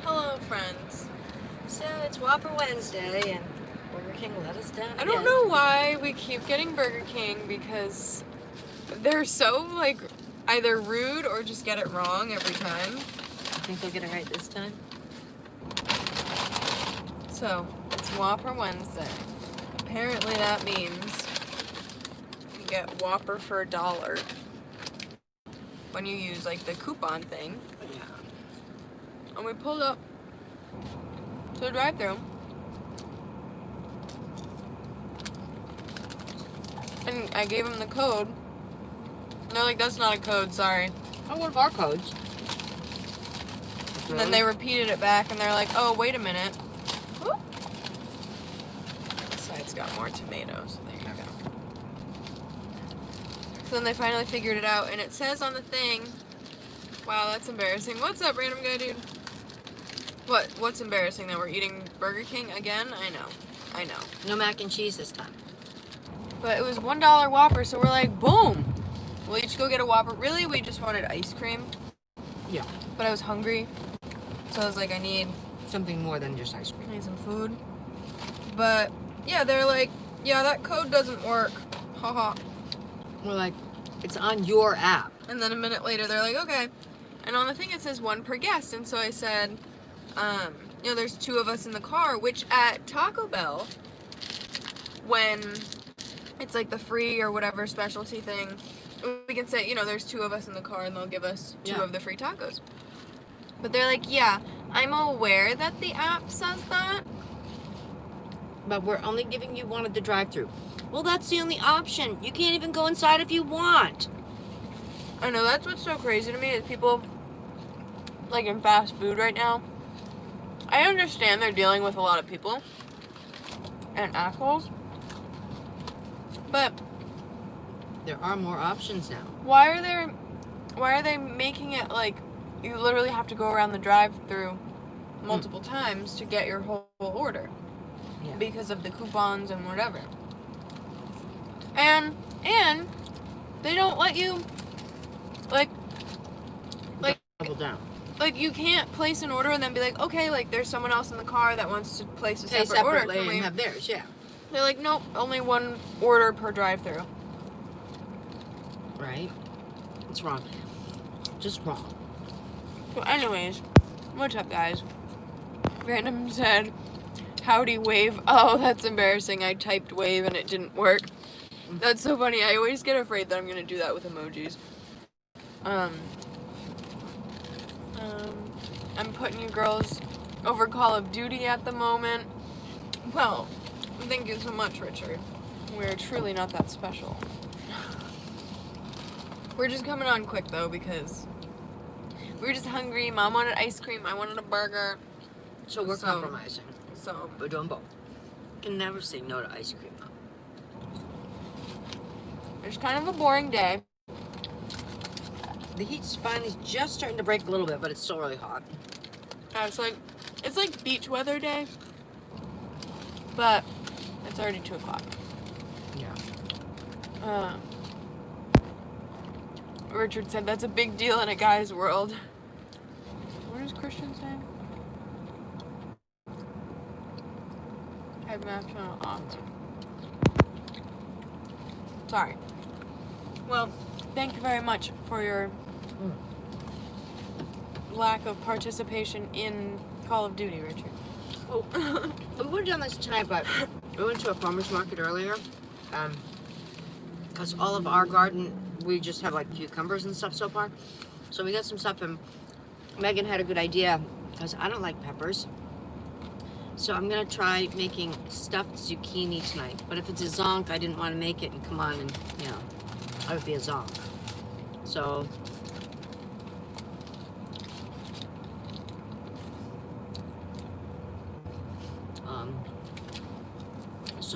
Hello, friends. So it's Whopper Wednesday, and Burger King let us down. I don't know why we keep getting Burger King because they're so, like, either rude or just get it wrong every time. I think they'll get it right this time. So, it's Whopper Wednesday. Apparently that means you get Whopper for $1 when you use, like, the coupon thing. Yeah. And we pulled up to the drive-thru. And I gave them the code. And they're like, that's not a code, sorry. Oh, one of our codes. And then they repeated it back and they're like, oh, wait a minute. Whoop. This side's got more tomatoes. There you go. So then they finally figured it out and it says on the thing, wow, that's embarrassing. What's up, random guy dude? What's embarrassing that we're eating Burger King again? I know. No mac and cheese this time. But it was $1 Whopper, so we're like, boom. We'll each go get a Whopper. Really, we just wanted ice cream. Yeah. But I was hungry. So I was like, I need something more than just ice cream. I need some food. But yeah, they're like, yeah, that code doesn't work. Haha. We're like, it's on your app. And then a minute later, they're like, okay. And on the thing it says 1 per guest. And so I said, there's 2 of us in the car, which at Taco Bell, when it's like the free or whatever specialty thing, we can say, there's 2 of us in the car and they'll give us 2 of the free tacos. But they're like, yeah, I'm aware that the app says that. But we're only giving you one at the drive-thru. Well, that's the only option. You can't even go inside if you want. I know, that's what's so crazy to me is people, like in fast food right now, I understand they're dealing with a lot of people and assholes, but there are more options now. Why are they making it like you literally have to go around the drive-thru multiple times to get your whole order? Yeah. Because of the coupons and whatever. And they don't let you like double down. Like you can't place an order and then be like, okay, like there's someone else in the car that wants to place a separate order. Separately and have theirs, yeah. They're like, nope, only 1 order per drive-thru. Right? It's wrong. Just wrong. So anyways, what's up, guys? Random said, howdy wave. Oh, that's embarrassing. I typed wave and it didn't work. That's so funny. I always get afraid that I'm going to do that with emojis. I'm putting you girls over Call of Duty at the moment. Well, thank you so much, Richard. We're truly not that special. We're just coming on quick, though, because we were just hungry. Mom wanted ice cream. I wanted a burger. So we're compromising. So we're doing both. Can never say no to ice cream, though. It's kind of a boring day. The heat's finally just starting to break a little bit, but it's still really hot. Yeah, it's like beach weather day, but it's already 2 o'clock. Yeah. Richard said that's a big deal in a guy's world. What is Christian saying? I have math channel off. Sorry. Well, thank you very much for your lack of participation in Call of Duty, Richard. Oh, we would have done this tonight, but we went to a farmer's market earlier. Because all of our garden, we just have like cucumbers and stuff so far. So we got some stuff, and Megan had a good idea because I don't like peppers. So I'm gonna try making stuffed zucchini tonight. But if it's a zonk, I didn't want to make it and come on and I would be a zonk. So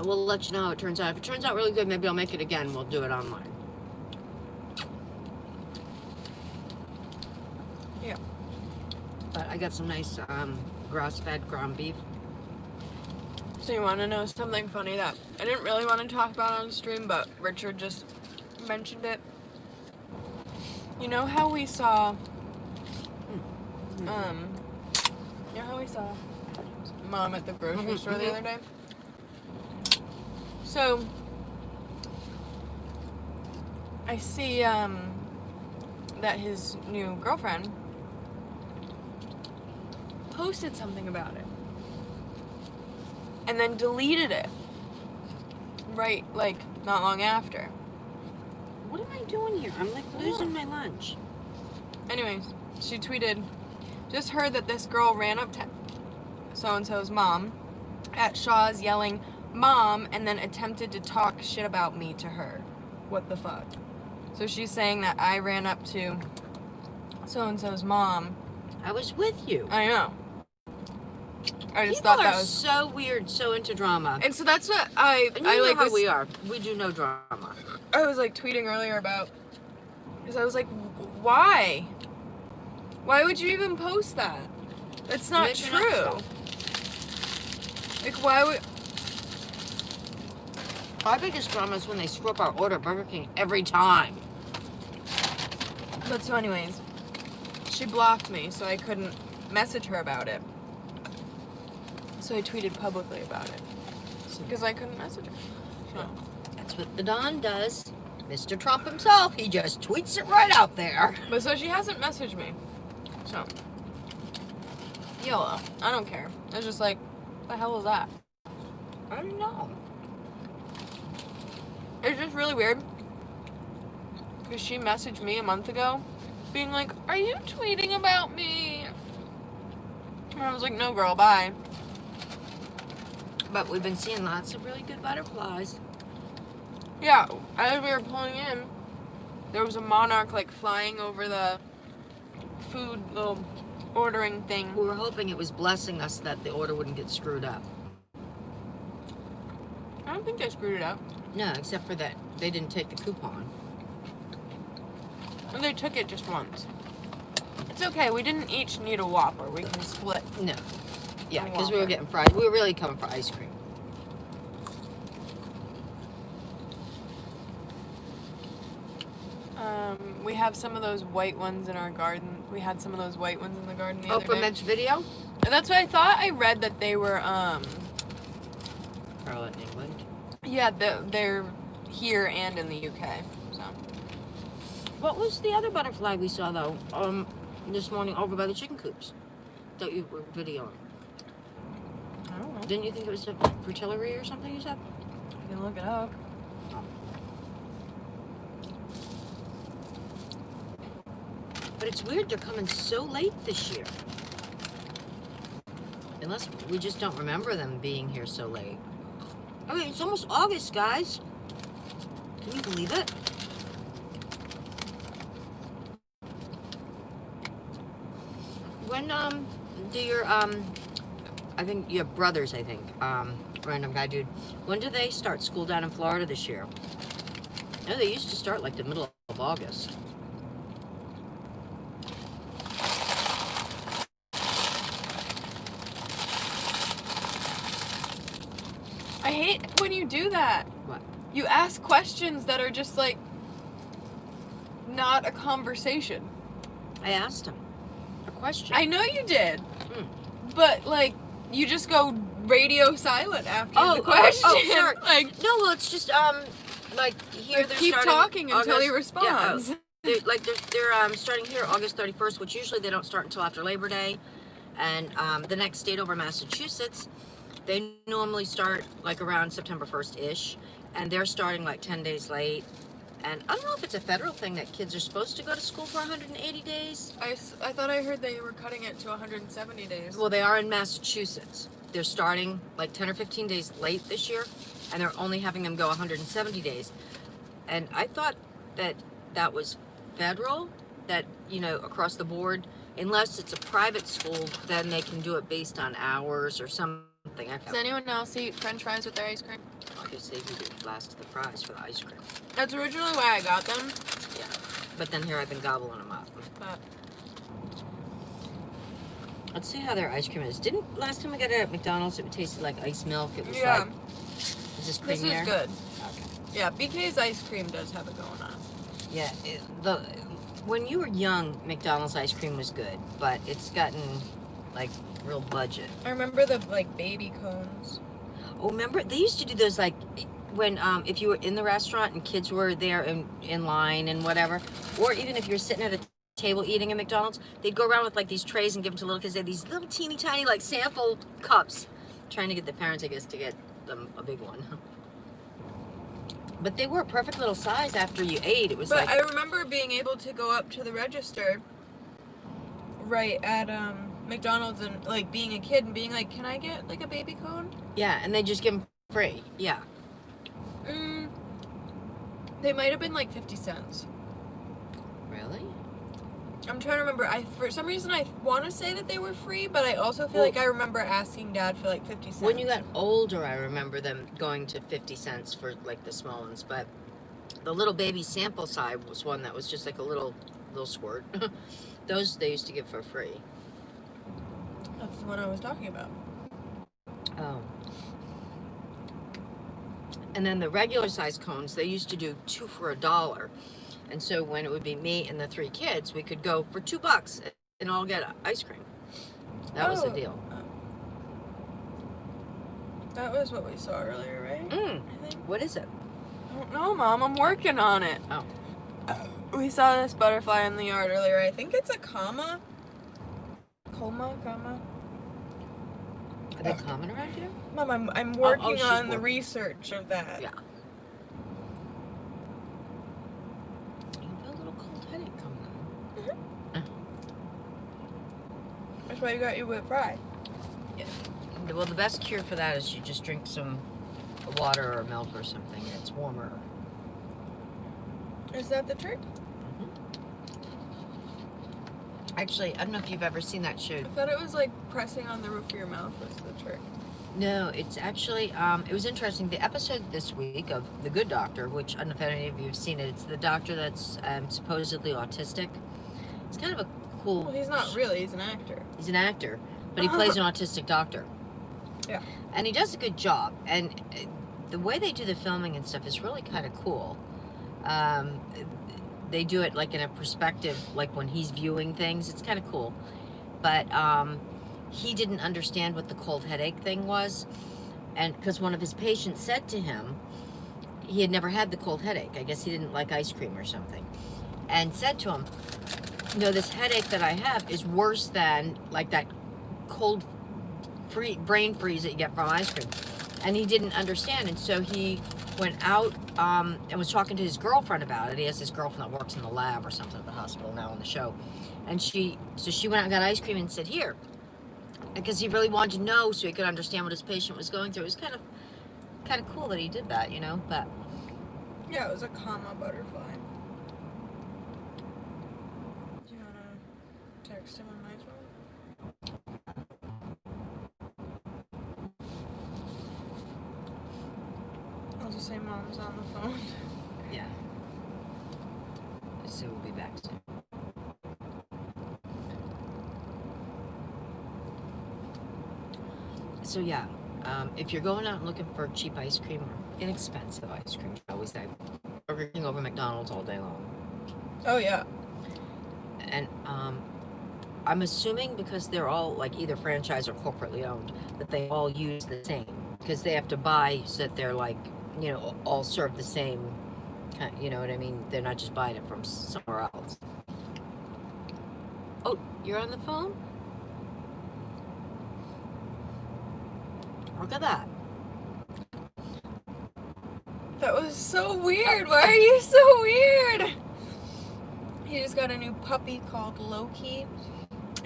we'll let you know how it turns out. If it turns out really good, maybe I'll make it again. We'll do it online. Yeah. But I got some nice grass-fed ground beef. So you want to know something funny that I didn't really want to talk about on stream, but Richard just mentioned it. You know how we saw, Mm. you know how we saw Mom at the grocery store the other day? So, I see, that his new girlfriend posted something about it. And then deleted it. Right, like, not long after. What am I doing here? I'm like losing my lunch. Anyways, she tweeted, just heard that this girl ran up to so-and-so's mom at Shaw's yelling, Mom, and then attempted to talk shit about me to her. What the fuck? So she's saying that I ran up to so-and-so's mom. I was with you. I know. I just People thought that are was so weird, so into drama. And so that's what And I know like how was, we are. We do no drama. I was like tweeting earlier about, because I was like, why? Why would you even post that? That's not Make it true. up. Like, why would? Our biggest drama is when they screw up our order at Burger King every time. But so anyways, she blocked me, so I couldn't message her about it. So I tweeted publicly about it, because I couldn't message her. So. That's what the Don does. Mr. Trump himself, he just tweets it right out there. But so she hasn't messaged me. So. YOLO. I don't care. It's just like, what the hell is that? I don't know. It's just really weird. Because she messaged me a month ago, being like, are you tweeting about me? And I was like, no, girl, bye. But we've been seeing lots of really good butterflies. Yeah, as we were pulling in, there was a monarch, like, flying over the food little ordering thing. We were hoping it was blessing us that the order wouldn't get screwed up. I don't think they screwed it up. No, except for that they didn't take the coupon. And they took it just once. It's okay, we didn't each need a Whopper. We can split. No. Yeah, A because we were Whopper. getting fries. We were really coming for ice cream. We have some of those white ones in our garden. We had some of those white ones in the garden the other from day. Ed's video? And that's what I thought. I read that they were, Carla in England. yeah, they're here and in the UK. So What was the other butterfly we saw though? This morning over by the chicken coops that you were videoing. I don't know. Didn't you think it was a fritillary or something? You said. You can look it up. But it's weird they're coming so late this year. Unless we just don't remember them being here so late. I mean, it's almost August, guys. Can you believe it? When do your I think you have brothers, I think, random guy dude. When do they start school down in Florida this year? No, they used to start like the middle of August. I hate when you do that. What? You ask questions that are just like not a conversation. I asked him a question. I know you did, Mm. but like you just go radio silent after the question. Sorry. Like No, well, it's just like here like, they're keep starting talking until he August- responds. Yeah, they're starting here August 31st, which usually they don't start until after Labor Day, and the next state over, Massachusetts, they normally start like around September 1st ish, and they're starting like 10 days late. And I don't know if it's a federal thing that kids are supposed to go to school for 180 days. I thought I heard they were cutting it to 170 days. Well, they are in Massachusetts. They're starting like 10 or 15 days late this year, and they're only having them go 170 days. And I thought that that was federal, that, you know, across the board, unless it's a private school, then they can do it based on hours or something. Does anyone else eat French fries with their ice cream? I guess they do the last of the fries for the ice cream. That's originally why I got them. Yeah. But then here I've been gobbling them up. But Let's see how their ice cream is. Didn't last time I got it at McDonald's, it tasted like ice milk. It was yeah, like, is this this creamier? is good. Okay. Yeah, BK's ice cream does have it going on. Yeah, when you were young, McDonald's ice cream was good, but it's gotten like real budget. I remember the like baby cones. Oh, remember they used to do those like when if you were in the restaurant and kids were there in line and whatever, or even if you're sitting at a table eating at McDonald's, they'd go around with like these trays and give them to little kids. They had these little teeny tiny like sample cups, trying to get the parents, I guess, to get them a big one. But they were a perfect little size after you ate. It was But like I remember being able to go up to the register right at McDonald's and like being a kid and being like, can I get like a baby cone? yeah, and they just give them free. Yeah. They might have been like 50 cents. Really? I'm trying to remember. For some reason I want to say that they were free, but I also feel Well, like I remember asking Dad for like 50 cents. When you got older, I remember them going to 50 cents for like the small ones, but the little baby sample size was one that was just like a little squirt. Those they used to give for free. That's the one I was talking about. Oh. And then the regular size cones, they used to do 2 for $1. And so when it would be me and the 3 kids, we could go for $2 and all get ice cream. That was the deal. That was what we saw earlier, right? I think. What is it? I don't know, Mom. I'm working on it. Oh. We saw this butterfly in the yard earlier. I think it's a comma. Comma? Are they common around here? Mom, I'm working she's on the working. research of that. Yeah. You feel a little cold headache coming on. That's why you got your whipped fry. Yeah. Well, the best cure for that is you just drink some water or milk or something. It's warmer. Is that the trick? Actually, I don't know if you've ever seen that show. I thought it was like pressing on the roof of your mouth was the trick. No, it's actually, it was interesting. The episode this week of The Good Doctor, which I don't know if any of you have seen it, it's the doctor that's supposedly autistic. It's kind of a cool... Well, he's not really. He's an actor. He's an actor, but he plays an autistic doctor. Yeah. And he does a good job. And the way they do the filming and stuff is really kind of cool. They do it like in a perspective, like when he's viewing things. It's kind of cool. But he didn't understand what the cold headache thing was. And because one of his patients said to him, he had never had the cold headache. I guess he didn't like ice cream or something. And said to him, no, this headache that I have is worse than like that cold brain freeze that you get from ice cream. And he didn't understand. And so he went out and was talking to his girlfriend about it. He has this girlfriend that works in the lab or something at the hospital now on the show. And she went out and got ice cream and said, here. Because he really wanted to know so he could understand what his patient was going through. It was kind of cool that he did that, you know, but... Yeah, it was a comma butterfly. Do you want to text him on my phone? I'll just say Mom's on the phone. Yeah. So we'll be back soon. So yeah, if you're going out and looking for cheap ice cream or inexpensive ice cream, I always say Burger King over McDonald's all day long. Oh yeah. And I'm assuming because they're all like either franchise or corporately owned, that they all use the same because they have to buy so that they're like, you know, all serve the same. You know what I mean? They're not just buying it from somewhere else. Oh, you're on the phone? Look at that. That was so weird. Why are you so weird? He just got a new puppy called Loki,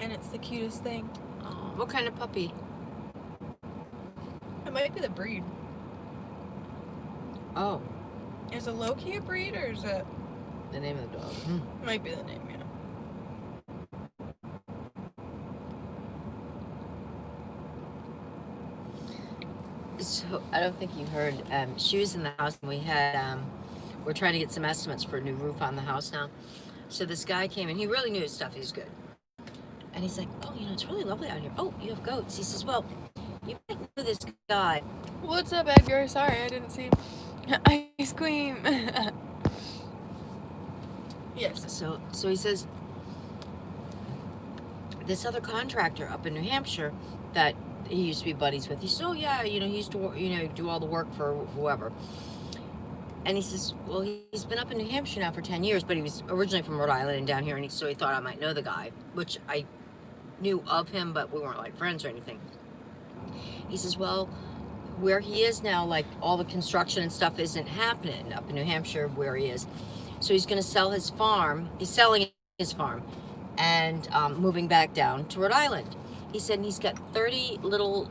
and it's the cutest thing. Oh, what kind of puppy? It might be the breed. Oh, Is a Loki a breed, or is it? the name of the dog. Might be the name, yeah. So I don't think you heard. She was in the house, and we had. We're trying to get some estimates for a new roof on the house now. So this guy came, and he really knew his stuff. He's good. And he's like, "Oh, you know, it's really lovely out here. Oh, you have goats." He says, "Well, you might know this guy." What's up, Edgar? Sorry, I didn't see him. Ice cream. Yes. So he says, this other contractor up in New Hampshire that he used to be buddies with, he said, oh yeah, he used to, do all the work for whoever. And he says, well, he's been up in New Hampshire now for 10 years, but he was originally from Rhode Island and down here, and so he thought I might know the guy, which I knew of him, but we weren't like friends or anything. He says, well, where he is now, like all the construction and stuff isn't happening up in New Hampshire where he is. So he's going to sell his farm. He's selling his farm and moving back down to Rhode Island. He said he's got 30 little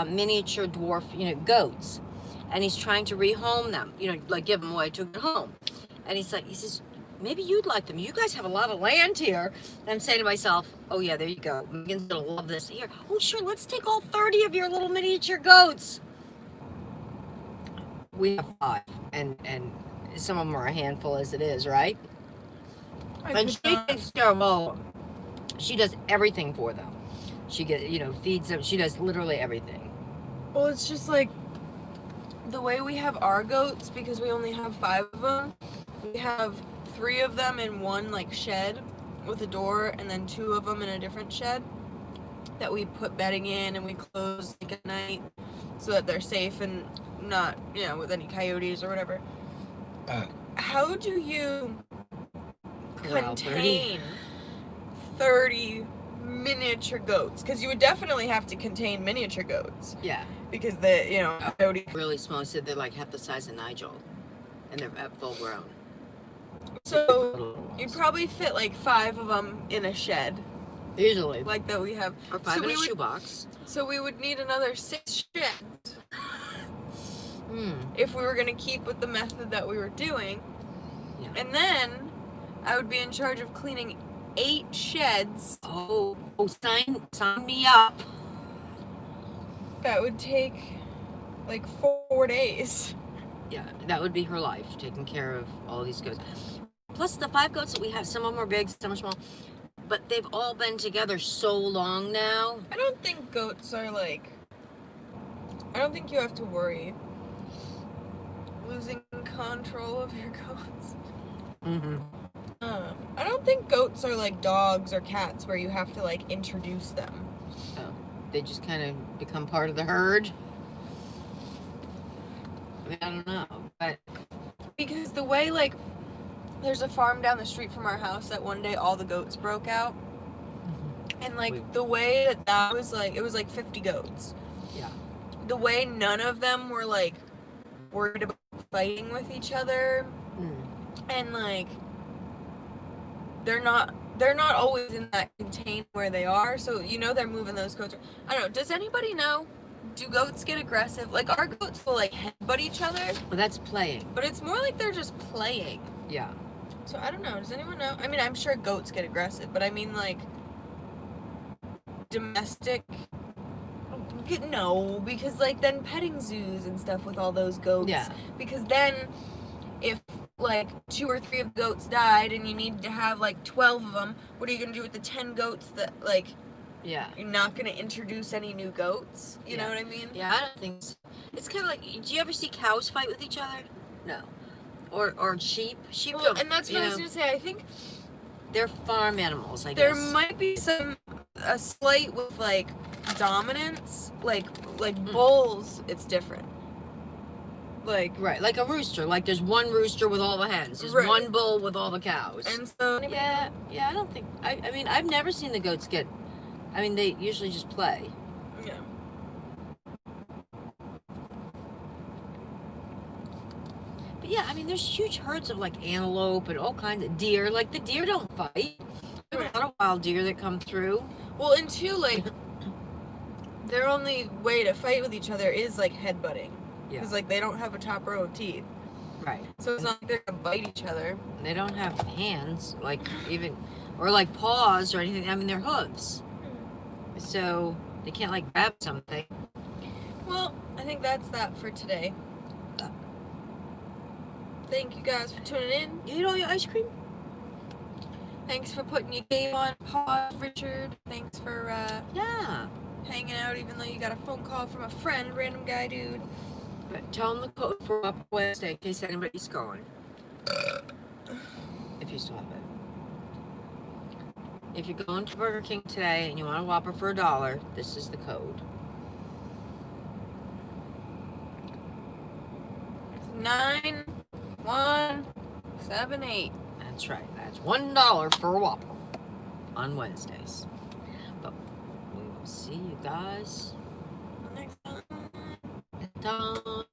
miniature dwarf, goats. And he's trying to rehome them, like give them away to a home. And he says, maybe you'd like them. You guys have a lot of land here. And I'm saying to myself, oh yeah, there you go. Megan's gonna love this. Here, oh sure, let's take all 30 of your little miniature goats. We have 5, and some of them are a handful as it is, right? And she takes care of all of them. She does everything for them. She feeds them. She does literally everything. Well, it's just like the way we have our goats, because we only have 5 of them. We have 3 of them in one like shed with a door, and then 2 of them in a different shed that we put bedding in and we close like at night so that they're safe and not, with any coyotes or whatever. How do you contain 30 miniature goats? Because you would definitely have to contain miniature goats. Yeah. Because coyote really small. I said they're like half the size of Nigel, and they're at full grown. So you'd probably fit like 5 of them in a shed. Usually. Like that we have. Or 5 in a shoebox. So we would need another 6 sheds. If we were going to keep with the method that we were doing. Yeah. And then I would be in charge of cleaning 8 sheds. Oh, sign me up. That would take like 4 days. Yeah, that would be her life, taking care of all these goats. Plus the 5 goats that we have, some of them are big, some are small, but they've all been together so long now. I don't think goats are like, I don't think you have to worry losing control of your goats. I don't think goats are like dogs or cats where you have to like introduce them. Oh, they just kind of become part of the herd. I mean, I don't know, but because the way like there's a farm down the street from our house that one day all the goats broke out, and like the way that was like, it was like 50 goats. Yeah. The way none of them were like worried about fighting with each other, and like they're not always in that contained where they are, so they're moving those goats. I don't know, does anybody know, do goats get aggressive? Like our goats will like headbutt each other. Well, that's playing. But it's more like they're just playing. Yeah. So I don't know, does anyone know? I mean, I'm sure goats get aggressive, but I mean like domestic. No, because like then petting zoos and stuff with all those goats. Yeah. Because then if like 2 or 3 of the goats died and you need to have like 12 of them, what are you gonna do with the 10 goats that like? Yeah. You're not gonna introduce any new goats. You know what I mean? Yeah, I don't think so. It's kind of like, do you ever see cows fight with each other? No. Or sheep? Sheep Well, don't, and that's what I was gonna say. I think they're farm animals, I there guess. might be a slight with like dominance, like bulls. It's different. Like Right, like a rooster. Like there's one rooster with all the hens. There's Right. one bull with all the cows. and so Yeah, I don't think. I mean, I've never seen the goats get. I mean, they usually just play. yeah. But yeah, I mean, there's huge herds of like antelope and all kinds of deer. Like the deer don't fight. There's a lot of wild deer that come through. Well, and two, like their only way to fight with each other is like headbutting. Yeah. Because like they don't have a top row of teeth, Right. so it's not like they're gonna bite each other. They don't have hands, like even, or like paws or anything. I mean, they're hooves. So they can't like grab something. Well, I think that's that for today. Thank you guys for tuning in. You ate all your ice cream? Thanks for putting your game on pause, Richard. Thanks for Yeah. hanging out, even though you got a phone call from a friend, random guy dude. But tell them the code for Whopper Wednesday in case anybody's going. If you still have it. If you're going to Burger King today and you want a Whopper for $1, this is the code. 9178. That's right. That's $1 for a Whopper on Wednesdays. But we will see you guys Next time. next time.